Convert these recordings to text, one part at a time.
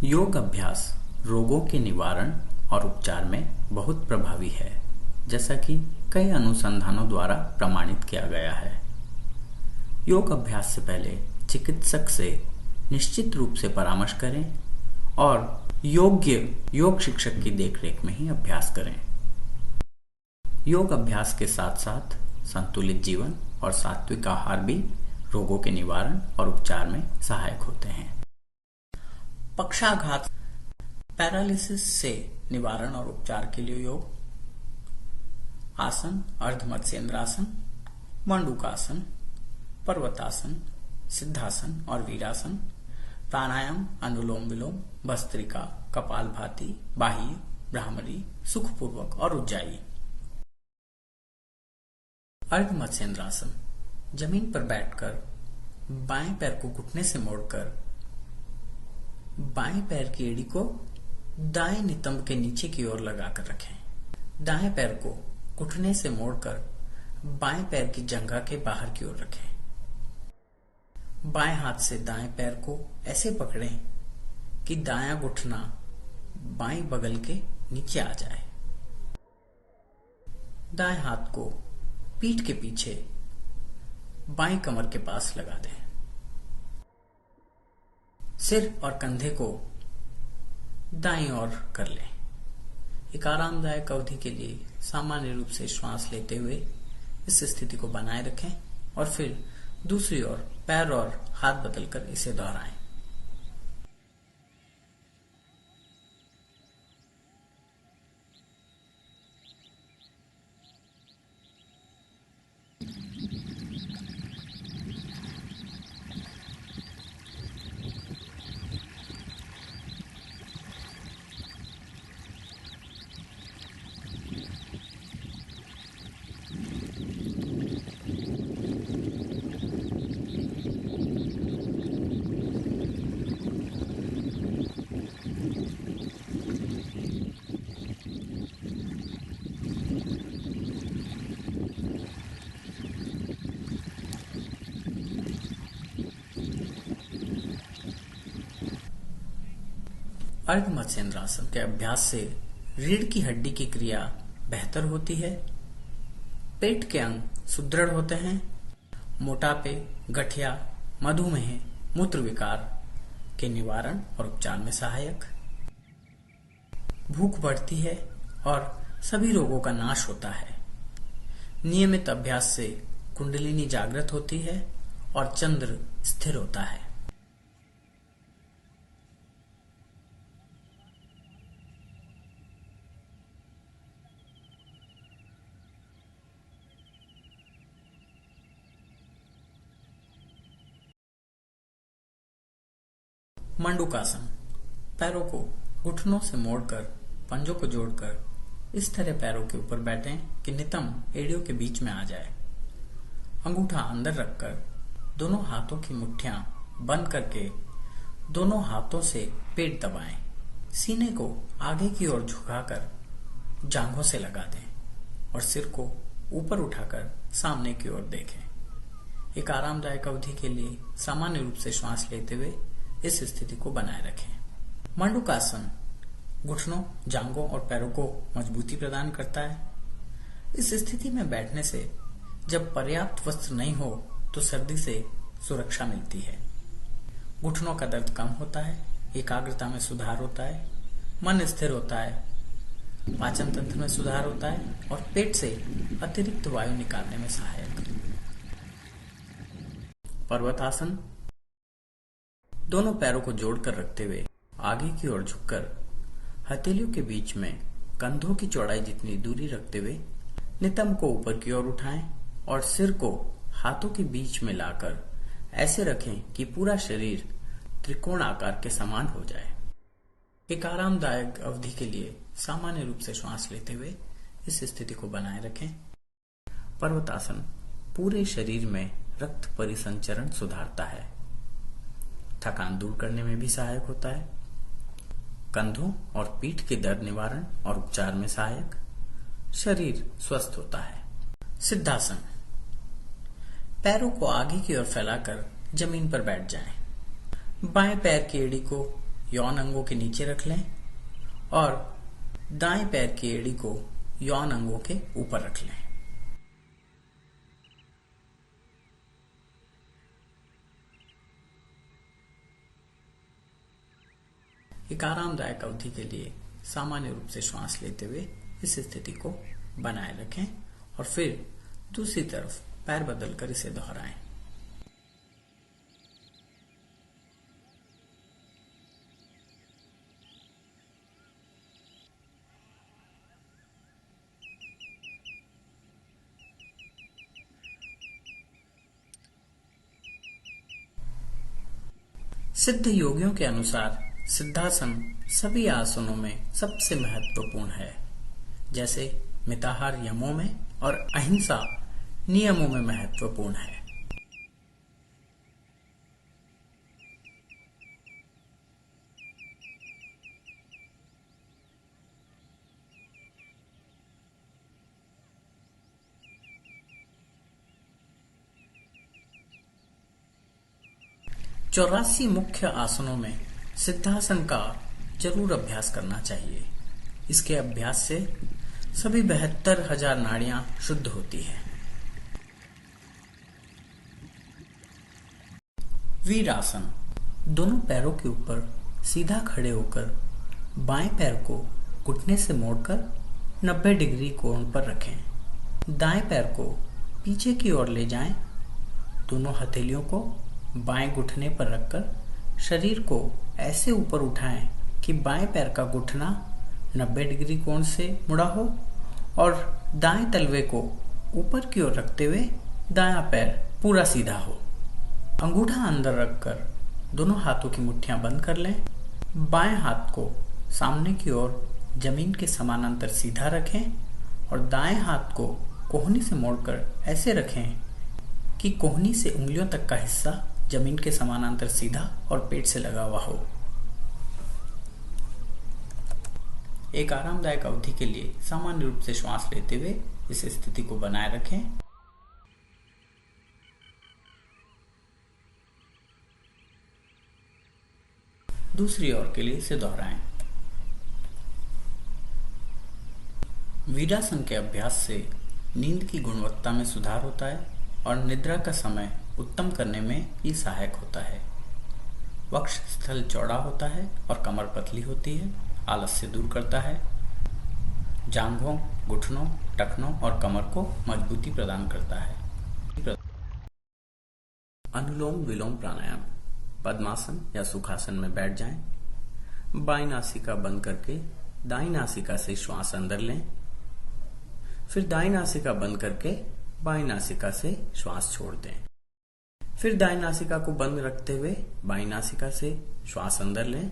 योग अभ्यास रोगों के निवारण और उपचार में बहुत प्रभावी है, जैसा कि कई अनुसंधानों द्वारा प्रमाणित किया गया है। योग अभ्यास से पहले चिकित्सक से निश्चित रूप से परामर्श करें और योग्य योग शिक्षक की देखरेख में ही अभ्यास करें। योग अभ्यास के साथ साथ संतुलित जीवन और सात्विक आहार भी रोगों के निवारण और उपचार में सहायक होते हैं। पक्षाघात पैरालिसिस से निवारण और उपचार के लिए योग आसन, अर्ध मत्स्येंद्रासन, मंडूकासन, पर्वतासन, सिद्धासन और वीरासन, प्राणायाम, अनुलोम विलोम, भस्त्रिका, कपालभाति, बाह्य, भ्रामरी, सुखपूर्वक और उज्जाई। अर्ध मत्स्येंद्रासन जमीन पर बैठकर बाएं पैर को घुटने से मोड़कर बाएं पैर की एड़ी को दाएं नितंब के नीचे की ओर लगाकर रखें। दाएं पैर को घुटने से मोड़कर बाएं पैर की जंघा के बाहर की ओर रखें। बाएं हाथ से दाएं पैर को ऐसे पकड़ें कि दायां घुटना बाएं बगल के नीचे आ जाए। दाएं हाथ को पीठ के पीछे बाएं कमर के पास लगा दें। सिर और कंधे को दाईं ओर कर लें। एक आरामदायक अवधि के लिए सामान्य रूप से श्वास लेते हुए इस स्थिति को बनाए रखें और फिर दूसरी ओर पैर और हाथ बदलकर इसे दोहराएं। अर्ध मत्स्येंद्रासन के अभ्यास से रीढ़ की हड्डी की क्रिया बेहतर होती है, पेट के अंग सुदृढ़ होते हैं, मोटापे, गठिया, मधुमेह, मूत्र विकार के निवारण और उपचार में सहायक, भूख बढ़ती है और सभी रोगों का नाश होता है। नियमित अभ्यास से कुंडलिनी जागृत होती है और चंद्र स्थिर होता है। मंडूकासन पैरों को घुटनों से मोड़कर पंजों को जोड़कर इस तरह पैरों के ऊपर बैठें कि नितंब एड़ियों के बीच में आ जाए। अंगूठा अंदर रखकर दोनों हाथों की मुट्ठियां बंद करके दोनों हाथों से पेट दबाएं। सीने को आगे की ओर झुकाकर जांघों से लगा दें और सिर को ऊपर उठाकर सामने की ओर देखें। एक आरामदायक अवधि के लिए सामान्य रूप से श्वास लेते हुए इस स्थिति को बनाए रखें। मंडूकासन घुटनों, जांघों और पैरों को मजबूती प्रदान करता है। इस स्थिति में बैठने से जब पर्याप्त वस्त्र नहीं हो तो सर्दी से सुरक्षा मिलती है। घुटनों का दर्द कम होता है, एकाग्रता में सुधार होता है, मन स्थिर होता है, पाचन तंत्र में सुधार होता है और पेट से अतिरिक्त वायु निकालने में सहायक। पर्वतासन दोनों पैरों को जोड़कर रखते हुए आगे की ओर झुककर हथेलियों के बीच में कंधों की चौड़ाई जितनी दूरी रखते हुए नितंब को ऊपर की ओर उठाएं और सिर को हाथों के बीच में लाकर ऐसे रखें कि पूरा शरीर त्रिकोण आकार के समान हो जाए। एक आरामदायक अवधि के लिए सामान्य रूप से श्वास लेते हुए इस स्थिति को बनाए रखें। पर्वतासन पूरे शरीर में रक्त परिसंचरण सुधारता है, थकान दूर करने में भी सहायक होता है, कंधों और पीठ के दर्द निवारण और उपचार में सहायक, शरीर स्वस्थ होता है। सिद्धासन पैरों को आगे की ओर फैलाकर जमीन पर बैठ जाएं। बाएं पैर की एड़ी को यौन अंगों के नीचे रख लें और दाएं पैर की एड़ी को यौन अंगों के ऊपर रख लें। एक आरामदायक अवधि के लिए सामान्य रूप से श्वास लेते हुए इस स्थिति को बनाए रखें और फिर दूसरी तरफ पैर बदलकर इसे दोहराएं। सिद्ध योगियों के अनुसार सिद्धासन सभी आसनों में सबसे महत्वपूर्ण है, जैसे मिताहार यमों में और अहिंसा नियमों में महत्वपूर्ण है। चौरासी मुख्य आसनों में सिद्धासन का जरूर अभ्यास करना चाहिए। इसके अभ्यास से सभी 72,000 नाड़ियां शुद्ध होती है। वीरासन, दोनों पैरों के ऊपर सीधा खड़े होकर बाएं पैर को घुटने से मोड़कर 90 डिग्री कोण पर रखें। दाएं पैर को पीछे की ओर ले जाएं। दोनों हथेलियों को बाएं घुटने पर रखकर शरीर को ऐसे ऊपर उठाएं कि बाएं पैर का घुटना 90 डिग्री कोण से मुड़ा हो और दाएं तलवे को ऊपर की ओर रखते हुए दायां पैर पूरा सीधा हो। अंगूठा अंदर रखकर दोनों हाथों की मुट्ठियां बंद कर लें। बाएं हाथ को सामने की ओर जमीन के समानांतर सीधा रखें और दाएं हाथ को कोहनी से मोड़कर ऐसे रखें कि कोहनी से उंगलियों तक का हिस्सा जमीन के समानांतर सीधा और पेट से लगा हुआ हो। एक आरामदायक अवधि के लिए सामान्य रूप से श्वास लेते हुए इस स्थिति को बनाए रखें। दूसरी ओर के लिए इसे दोहराएं। वीरासन के अभ्यास से नींद की गुणवत्ता में सुधार होता है और निद्रा का समय उत्तम करने में ये सहायक होता है। वक्ष स्थल चौड़ा होता है और कमर पतली होती है। आलस्य दूर करता है। जांघों, घुटनों, टखनों और कमर को मजबूती प्रदान करता है। अनुलोम विलोम प्राणायाम। पद्मासन या सुखासन में बैठ जाएं। बाईं नासिका बंद करके दाईं नासिका से श्वास अंदर लें। फिर दाईं नासिका बंद करके बाईं नासिका से श्वास छोड़ दें। फिर दाईं नासिका को बंद रखते हुए बाईं नासिका से श्वास अंदर लें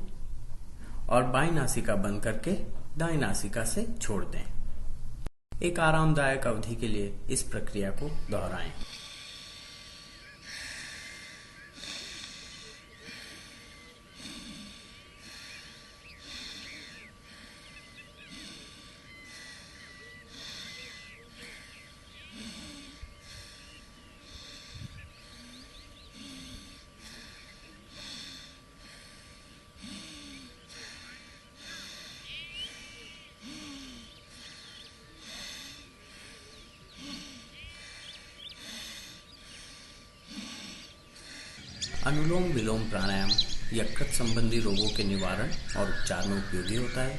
और बाईं नासिका बंद करके दाईं नासिका से छोड़ दें। एक आरामदायक अवधि के लिए इस प्रक्रिया को दोहराएं। अनुलोम विलोम प्राणायाम यकृत संबंधी रोगों के निवारण और उपचार में उपयोगी होता है।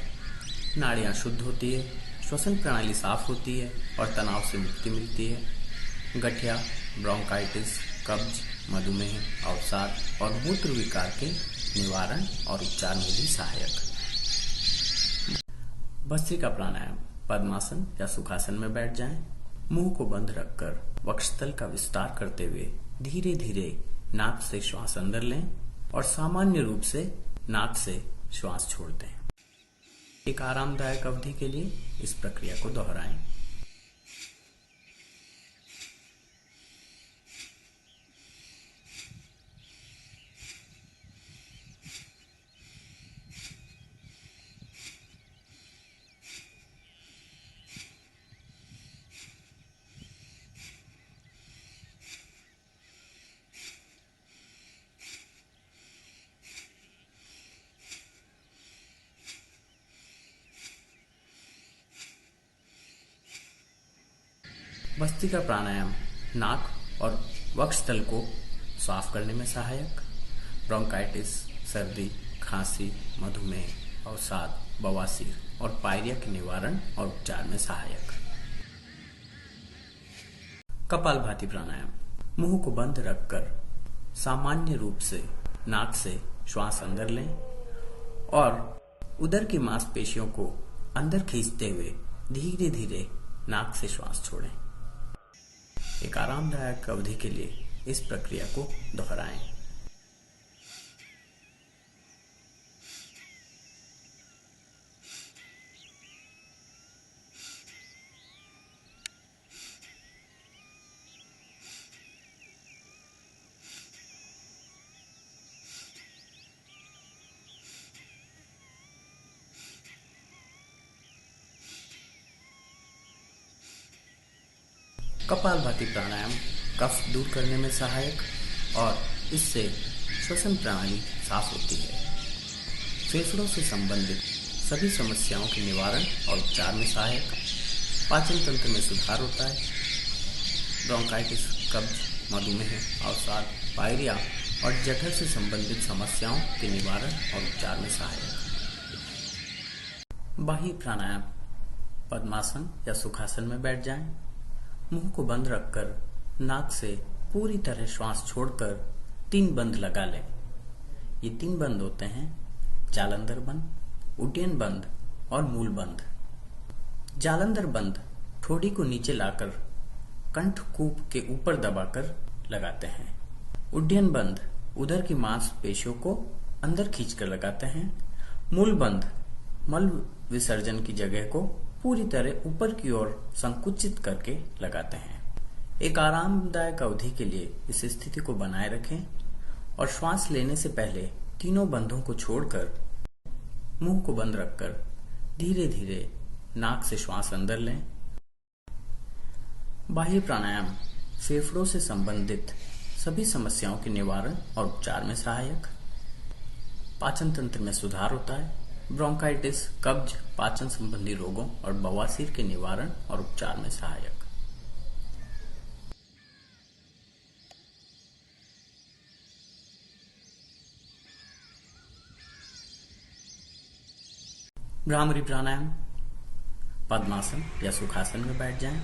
नाड़ियाँ शुद्ध होती है, श्वसन प्रणाली साफ होती है और तनाव से मुक्ति मिलती है। गठिया, ब्रोंकाइटिस, कब्ज, मधुमेह, अवसाद और मूत्र विकार के निवारण और उपचार में भी सहायक। भस्त्रिका प्राणायाम। पद्मासन या सुखासन में बैठ जाएं। मुंह को बंद रखकर वक्षस्थल का विस्तार करते हुए धीरे धीरे नाक से श्वास अंदर लें और सामान्य रूप से नाक से श्वास छोड़ दें। एक आरामदायक अवधि के लिए इस प्रक्रिया को दोहराएं। भस्त्रिका प्राणायाम नाक और वक्षस्थल को साफ करने में सहायक, ब्रोंकाइटिस, सर्दी, खांसी, मधुमेह, अवसाद, बवासीर और पायरिया के निवारण और उपचार में सहायक। कपालभाति प्राणायाम मुंह को बंद रखकर सामान्य रूप से नाक से श्वास अंदर लें और उदर की मांसपेशियों को अंदर खींचते हुए धीरे धीरे नाक से श्वास छोड़ें। एक आरामदायक अवधि के लिए इस प्रक्रिया को दोहराएं। कपालभाति प्राणायाम कफ दूर करने में सहायक और इससे श्वसन प्रणाली साफ होती है। फेफड़ों से संबंधित सभी समस्याओं के निवारण और उपचार में सहायक, पाचन तंत्र में सुधार होता है, ब्रोंकाइटिस, कब्ज, मधुमेह, अवसाद, पायरिया और जठर से संबंधित समस्याओं के निवारण और उपचार में सहायक। बाह्य प्राणायाम पद्मासन या सुखासन में बैठ जाएं। मुंह को बंद रखकर नाक से पूरी तरह श्वास छोड़कर 3 बंद लगा लें। ये 3 बंद होते हैं जालंधर बंद, उड्डयन बंद और मूल बंद। जालंधर बंद ठोड़ी को नीचे लाकर कंठ कूप के ऊपर दबाकर लगाते हैं। उड्डयन बंद उदर की मांसपेशियों को अंदर खींचकर लगाते हैं। मूल बंद मल विसर्जन की जगह को पूरी तरह ऊपर की ओर संकुचित करके लगाते हैं। एक आरामदायक अवधि के लिए इस स्थिति को बनाए रखें और श्वास लेने से पहले तीनों बंधों को छोड़कर मुंह को बंद रखकर धीरे धीरे नाक से श्वास अंदर लें। बाह्य प्राणायाम फेफड़ों से संबंधित सभी समस्याओं के निवारण और उपचार में सहायक, पाचन तंत्र में सुधार होता है, ब्रोंकाइटिस, कब्ज, पाचन संबंधी रोगों और बवासीर के निवारण और उपचार में सहायक। भ्रामरी प्राणायाम पद्मासन या सुखासन में बैठ जाएं।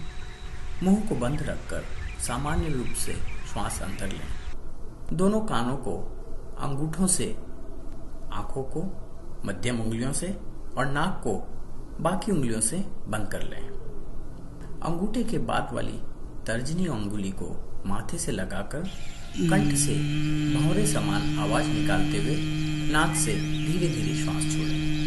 मुंह को बंद रखकर सामान्य रूप से श्वास अंदर लें। दोनों कानों को अंगूठों से, आंखों को मध्यम उंगलियों से और नाक को बाकी उंगलियों से बंद कर लें। अंगूठे के बाद वाली तर्जनी अंगुली को माथे से लगाकर कंठ से भंवरे समान आवाज निकालते हुए नाक से धीरे धीरे श्वास छोड़ें।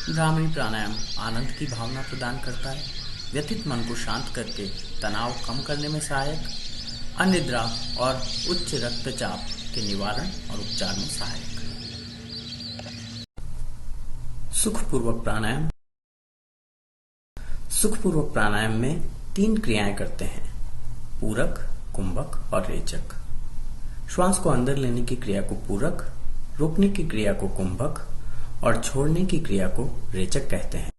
भ्रामरी प्राणायाम आनंद की भावना प्रदान करता है, व्यथित मन को शांत करके तनाव कम करने में सहायक, अनिद्रा और उच्च रक्तचाप के निवारण और उपचार में सहायक। सुखपूर्वक प्राणायाम। सुखपूर्वक प्राणायाम में 3 क्रियाएं करते हैं, पूरक, कुंभक और रेचक। श्वास को अंदर लेने की क्रिया को पूरक, रोकने की क्रिया को कुंभक और छोड़ने की क्रिया को रेचक कहते हैं।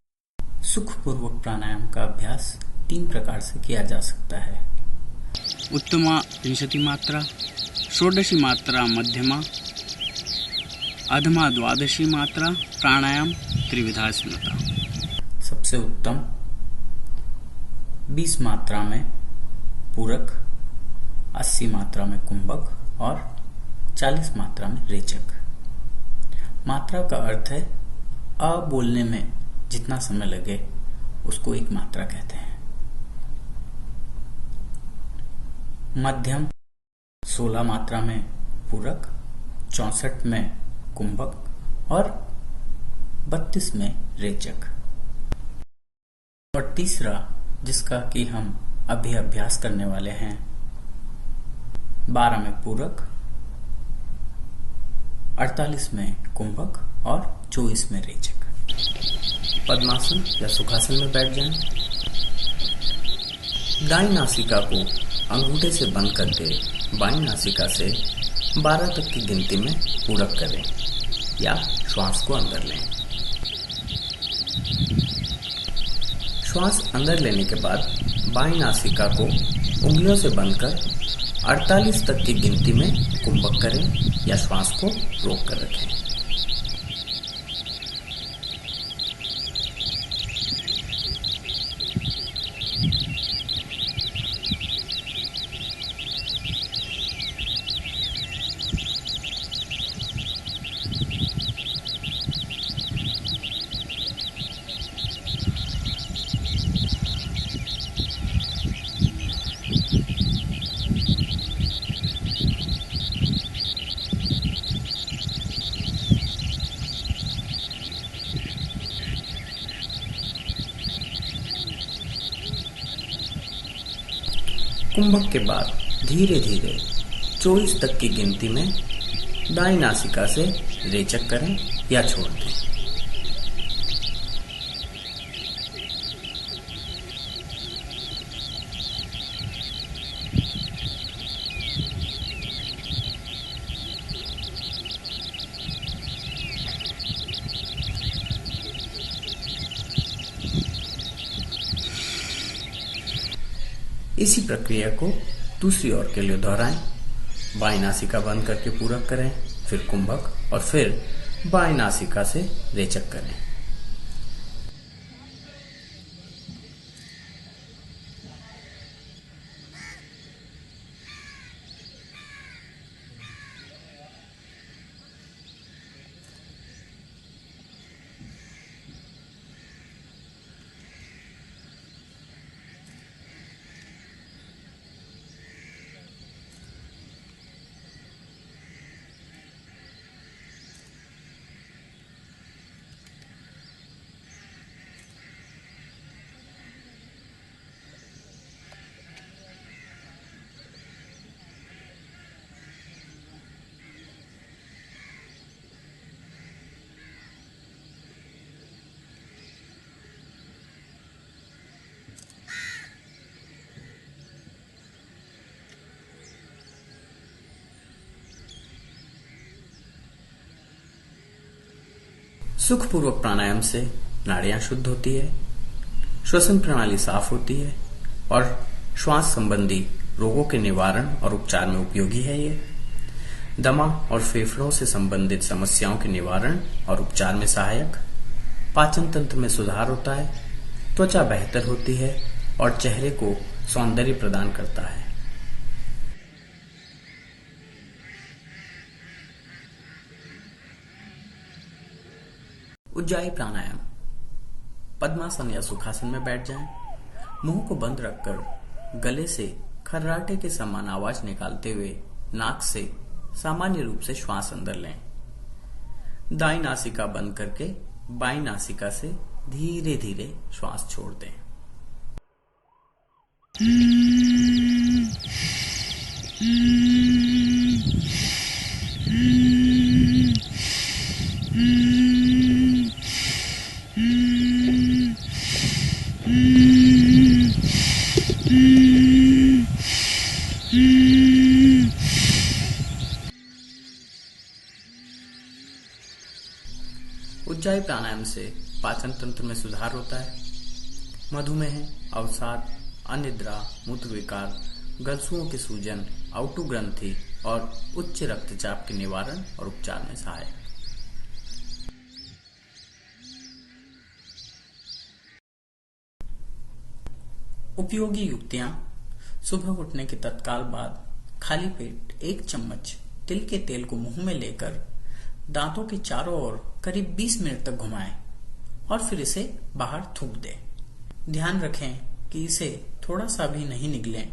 सुखपूर्वक प्राणायाम का अभ्यास 3 प्रकार से किया जा सकता है। उत्तमा 20 मात्रा, षोडशी मात्रा मध्यमा, अधमा 12 मात्रा प्राणायाम त्रिविधा स्मृता। सबसे उत्तम 20 मात्रा में पूरक, 80 मात्रा में कुंभक और 40 मात्रा में रेचक। मात्रा का अर्थ है अ बोलने में जितना समय लगे उसको एक मात्रा कहते हैं। मध्यम 16 मात्रा में पूरक, 64 में कुंभक और 32 में रेचक। और तीसरा, जिसका कि हम अभी अभ्यास करने वाले हैं, 12 में पूरक, 48 में कुंभक और 24 में रेचक। पद्मासन या सुखासन में बैठ जाएं। दाईं नासिका को अंगूठे से बंद करके बाईं नासिका से 12 तक की गिनती में पूरक करें या श्वास को अंदर लें। श्वास अंदर लेने के बाद बाईं नासिका को उंगलियों से बंद कर 48 तक की गिनती में कुंभक करें या श्वास को रोक कर रखें। कुंभक के बाद धीरे धीरे 24 तक की गिनती में दाईं नासिका से रेचक करें या छोड़ दें। इसी प्रक्रिया को दूसरी ओर के लिए दोहराएं। बाईं नासिका बंद करके पूरक करें, फिर कुंभक और फिर बाईं नासिका से रेचक करें। सुखपूर्वक प्राणायाम से नाड़ियां शुद्ध होती है, श्वसन प्रणाली साफ होती है और श्वास संबंधी रोगों के निवारण और उपचार में उपयोगी है। ये दमा और फेफड़ों से संबंधित समस्याओं के निवारण और उपचार में सहायक, पाचन तंत्र में सुधार होता है, त्वचा बेहतर होती है और चेहरे को सौंदर्य प्रदान करता है। उज्जाई प्राणायाम। पद्मासन या सुखासन में बैठ जाएं। मुंह को बंद रखकर गले से खर्राटे के समान आवाज निकालते हुए नाक से सामान्य रूप से श्वास अंदर लें। दाईं नासिका बंद करके बाईं नासिका से धीरे धीरे श्वास छोड़ दें। उज्जाई प्राणायाम से पाचन तंत्र में सुधार होता है। मधुमेह, अवसाद, अनिद्रा, मूत्र विकार, गलसुओं के सूजन, आउटू ग्रंथि और उच्च रक्तचाप के निवारण और उपचार में सहायक। उपयोगी युक्तियां। सुबह उठने के तत्काल बाद खाली पेट 1 चम्मच तिल के तेल को मुंह में लेकर दांतों के चारों ओर करीब 20 मिनट तक घुमाएं और फिर इसे बाहर थूक दें। ध्यान रखें कि इसे थोड़ा सा भी नहीं निगलें,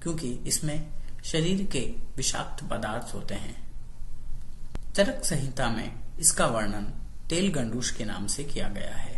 क्योंकि इसमें शरीर के विषाक्त पदार्थ होते हैं। चरक संहिता में इसका वर्णन तेल गंडूश के नाम से किया गया है।